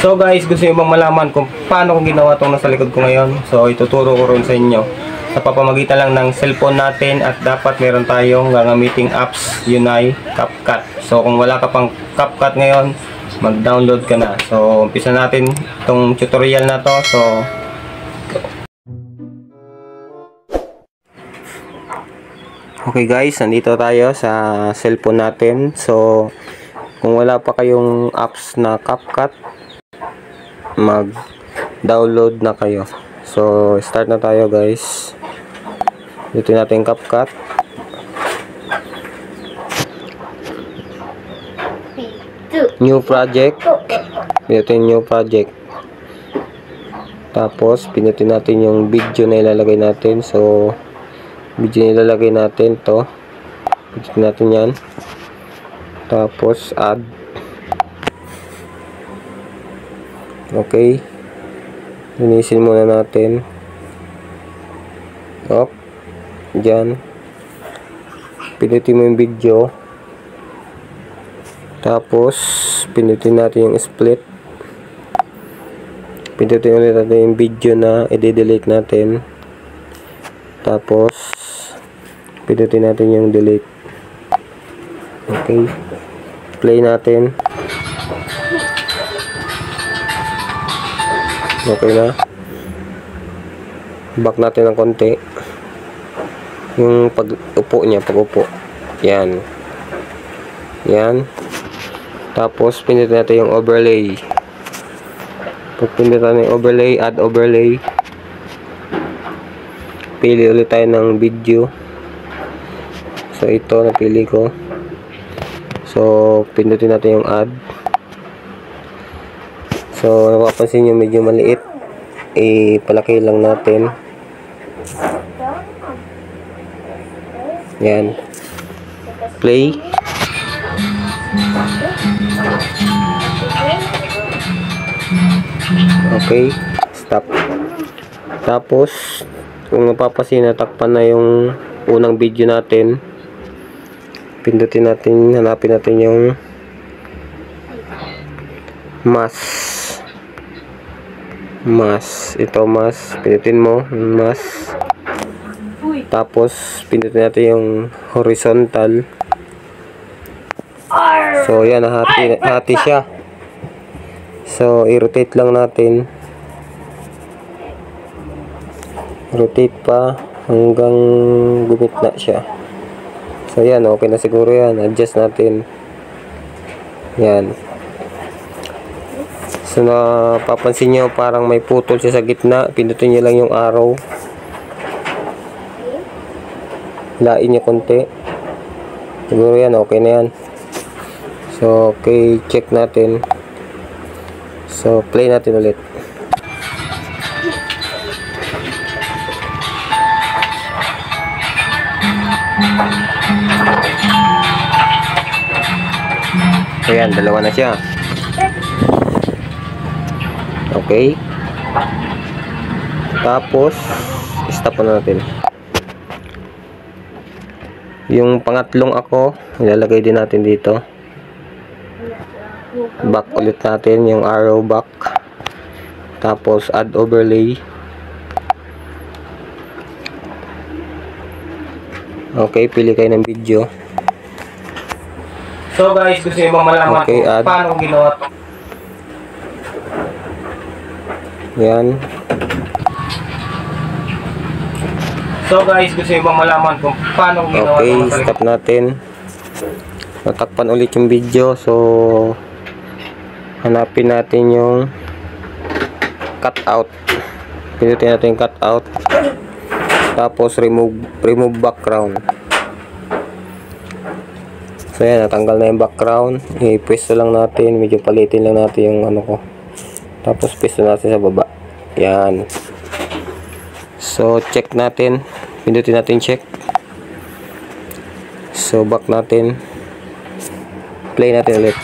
So guys, gusto nyo bang malaman kung paano ko ginawa itong nasa likod ko ngayon? So ituturo ko rin sa inyo sa papamagitan lang ng cellphone natin, at dapat meron tayong gagamiting apps, yun ay CapCut. So kung wala ka pang CapCut ngayon, mag-download ka na. So umpisa natin itong tutorial na to. So okay guys, nandito tayo sa cellphone natin. So kung wala pa kayong apps na CapCut, mag-download na kayo. So start na tayo guys. Dito natin CapCut. New project. Dito yung new project. Tapos pinutin natin yung video na ilalagay natin. So video na ilalagay natin to. Pinutin natin yan. Tapos add. Okay, linisin muna natin. Op, dyan. Pinutin mo yung video. Tapos pinutin natin yung split. Pinutin ulit natin yung video na i-delete natin. Tapos pinutin natin yung delete. Okay, play natin. Okay na. Back natin ng konti. Yung pag-upo niya, pag-upo. Yan. Yan. Tapos pindutin natin yung overlay. Pag pindutin natin yung overlay, add overlay. Pili ulit tayo ng video. So ito napili ko. So pindutin natin yung add. So napapansin nyo medyo maliit, ipalaki lang natin. Yan, play. Okay, stop. Tapos kung napapansin, natakpan na yung unang video natin. Pindutin natin, hanapin natin yung mask, ito mask, pinutin mo mask. Tapos pinutin natin yung horizontal. So yan, hati siya. So i-rotate lang natin, rotate pa hanggang gumitna siya. So yan, okay na siguro yan. Adjust natin. Yan. So napapansin nyo parang may putol siya sa gitna. Pindutin nyo lang yung arrow. Lain nyo konti. Siguro yan, okay na yan. So okay, check natin. So play natin ulit. Ayan, dalawa na siya. Okay. Tapos stop na natin. Yung pangatlong ako, ilalagay din natin dito. Back ulit natin yung arrow back. Tapos add overlay. Okay, pili kayo ng video. so guys, gusto nyo bang malaman kung paano ko ginawa ito? Yan. So guys, gusto nyo bang malaman kung paano ko ginawa ito? Okay, stop natin. Natakpan ulit yung video. So hanapin natin yung cut out. Pinutin natin yung cut out. Tapos remove background. So yan, natanggal na yung background. I-pwesto lang natin, medyo palitin lang natin yung ano ko. Tapos pwesto natin sa baba. Yan. So check natin. Pindutin natin check. So back natin. Play natin ulit.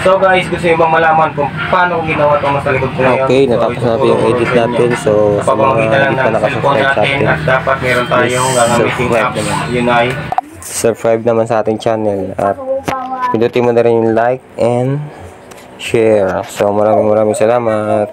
So guys, gusto nyo bang malaman kung paano ko ginawa itong nasa likod ko ngayon? Okay, natapos natin yung edit natin. So, sa pamamagitan lang ng cellphone natin at dapat meron tayong gagamitin apps. Yun ay subscribe naman sa ating channel at pindutin mo na rin yung like and share. So maraming salamat.